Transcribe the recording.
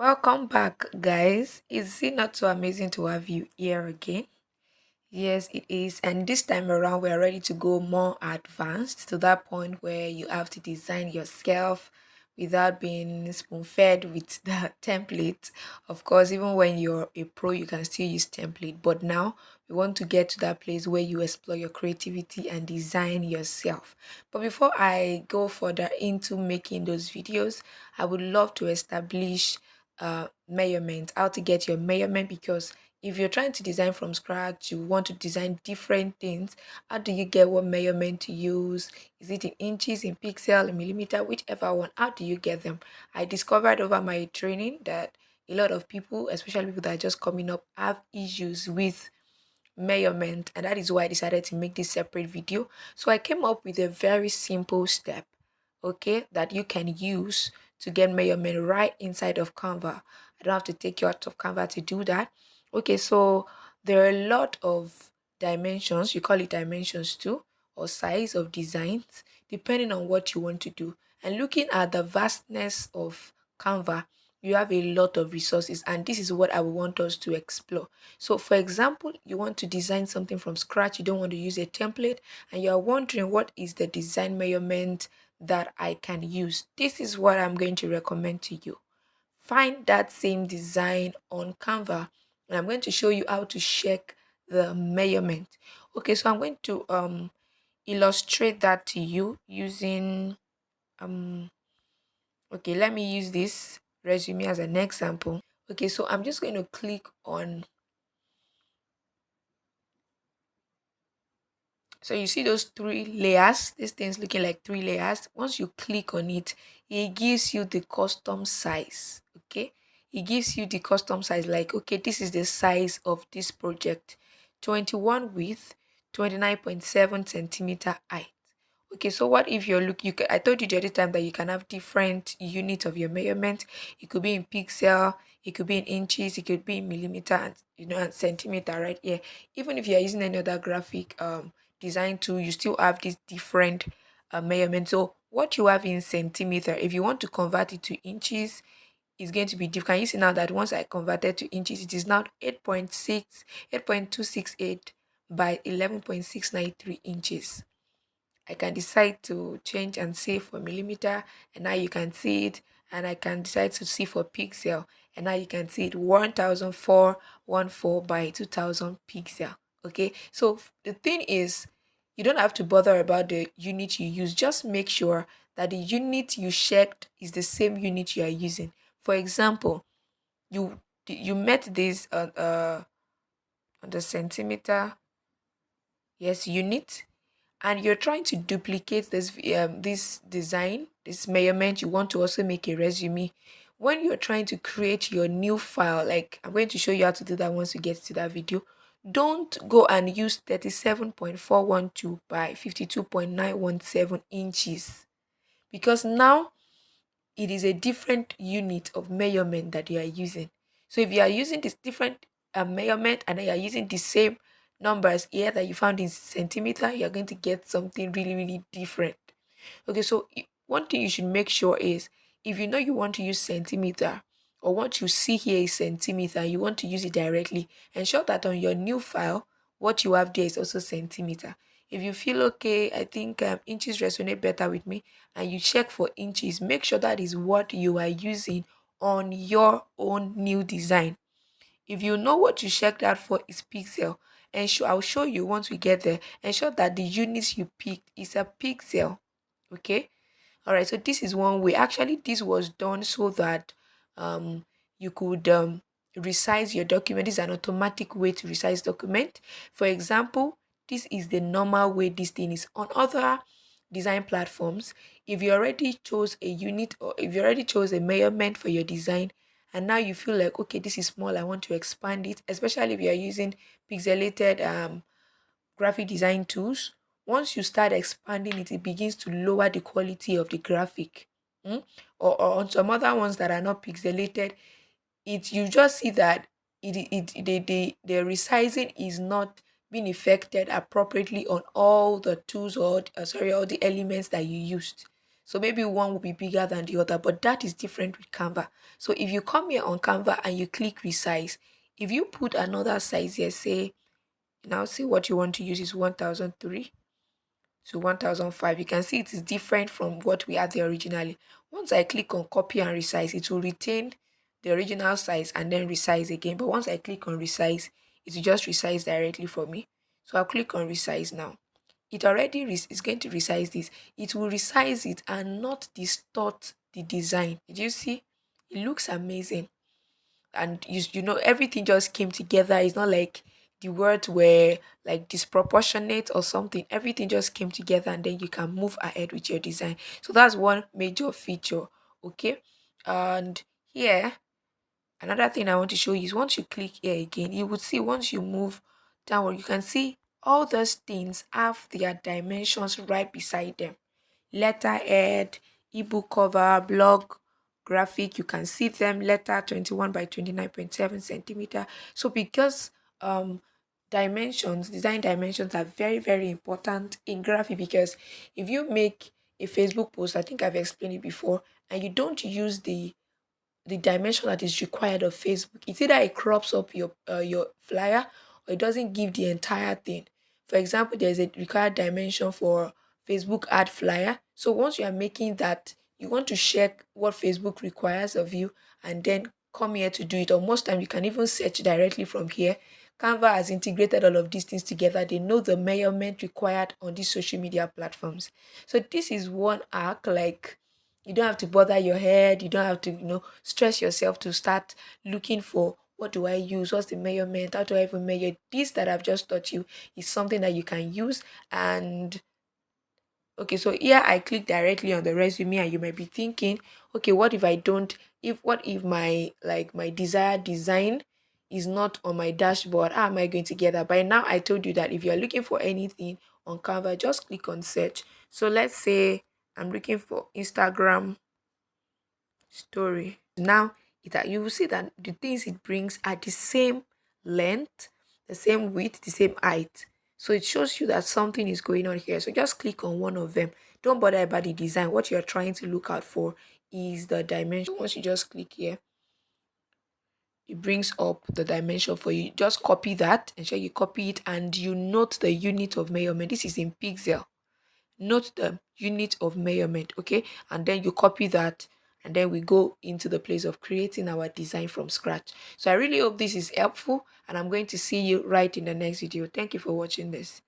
Welcome back, guys. Is it not so amazing to have you here again? Yes, it is. And this time around, we're ready to go more advanced to that point where you have to design yourself without being spoon fed with the template. Of course, even when you're a pro, you can still use template. But now we want to get to that place where you explore your creativity and design yourself. But before I go further into making those videos, I would love to establish measurement, how to get your measurement, because if you're trying to design from scratch, you want to design different things. How do you get what measurement to use? Is it in inches, in pixel, in millimeter, whichever one? How do you get them? I discovered over my training that a lot of people, especially people that are just coming up, have issues with measurement, and that is why I decided to make this separate video. So I came up with a very simple step, okay, that you can use to get measurement right inside of Canva. I don't have to take you out of Canva to do that. Okay, so there are a lot of dimensions, you call it dimensions too, or size of designs, depending on what you want to do. And looking at the vastness of Canva, you have a lot of resources, and this is what I want us to explore. So, for example, you want to design something from scratch, you don't want to use a template, and you're wondering what is the design measurement that I can use. This is what I'm going to recommend to you. Find that same design on Canva, and I'm going to show you how to check the measurement. Okay, so I'm going to illustrate that to you using um okay, let me use this resume as an example. Okay, so I'm just going to click on. So you see those three layers, this thing's looking like three layers. Once you click on it, it gives you the custom size. Okay. It gives you the custom size, like, okay, this is the size of this project. 21 width, 29.7 centimeter height. Okay, so what if you're looking, I told you the other time that you can have different units of your measurement. It could be in pixel, it could be in inches, it could be in millimeter, and and centimeter right here. Even if you're using any other graphic design tool, you still have this different measurement. So what you have in centimeter, if you want to convert it to inches, is going to be different. Can you see now that once I converted to inches, it is now 8.268 by 11.693 inches. I can decide to change and save for millimeter, and now you can see it. And I can decide to see for pixel, and now you can see it 1414 by 2000 pixel. Okay, so the thing is, you don't have to bother about the unit you use. Just make sure that the unit you checked is the same unit you are using. For example, you met this on the centimeter, yes, unit, and you're trying to duplicate this design, this measurement. You want to also make a resume. When you're trying to create your new file, like I'm going to show you how to do that once we get to that video, don't go and use 37.412 by 52.917 inches, because now it is a different unit of measurement that you are using. So if you are using this different measurement, and then you are using the same numbers here that you found in centimeter, you're going to get something really, really different. Okay, so one thing you should make sure is, if you know you want to use centimeter, or what you see here is centimeter, you want to use it directly, ensure that on your new file, what you have there is also centimeter. If you feel okay, I think inches resonate better with me, and you check for inches, make sure that is what you are using on your own new design. If you know what you checked out for is pixel, and I'll show you once we get there. Ensure that the units you picked is a pixel. Okay. All right. So this is one way. Actually, this was done so that um you could resize your document. This is an automatic way to resize document. For example, this is the normal way this thing is on other design platforms. If you already chose a unit, or if you already chose a measurement for your design, and now you feel like, okay, this is small, I want to expand it, especially if you are using pixelated graphic design tools. Once you start expanding it, it begins to lower the quality of the graphic. Mm? Or on some other ones that are not pixelated, it you just see that the resizing is not being affected appropriately on all the tools, or sorry, all the elements that you used. So maybe one will be bigger than the other, but that is different with Canva. So if you come here on Canva and you click resize, if you put another size here, say now say what you want to use is 1003 to 1005, you can see it is different from what we had there originally. Once I click on copy and resize, it will retain the original size and then resize again. But once I click on resize, it will just resize directly for me. So I'll click on resize now. It already is going to resize this. It will resize it and not distort the design. Did you see? It looks amazing, and you know everything just came together. It's not like the words were like disproportionate or something. Everything just came together and then you can move ahead with your design. So that's one major feature. Okay. And here, another thing I want to show you is once you click here again, you would see once you move downward, you can see all those things have their dimensions right beside them. Letterhead, ebook cover, blog, graphic, you can see them. Letter 21 by 29.7 centimeter. So because design dimensions are very, very important in graphic, because if you make a Facebook post, I think I've explained it before, and you don't use the dimension that is required of Facebook, it's either it crops up your flyer or it doesn't give the entire thing. For example, there's a required dimension for Facebook ad flyer. So once you are making that, you want to check what Facebook requires of you and then come here to do it. Or most time you can even search directly from here. Canva has integrated all of these things together. They know the measurement required on these social media platforms. So this is one arc, like you don't have to bother your head. You don't have to, stress yourself to start looking for what do I use? What's the measurement? How do I even measure? This that I've just taught you is something that you can use. And okay, so here I click directly on the resume, and you might be thinking, okay, what if I don't? If what if my desired design is not on my dashboard? How am I going to get that? By now, I told you that if you're looking for anything on Canva, just click on search. So let's say I'm looking for Instagram story. Now you will see that the things it brings are the same length, the same width, the same height. So it shows you that something is going on here. So just click on one of them. Don't bother about the design. What you're trying to look out for is the dimension. Once you just click here, it brings up the dimension for you. Just copy that, ensure you copy it, and you note the unit of measurement. This is in pixel. Note the unit of measurement, okay? And then you copy that, and then we go into the place of creating our design from scratch. So I really hope this is helpful, and I'm going to see you right in the next video. Thank you for watching this.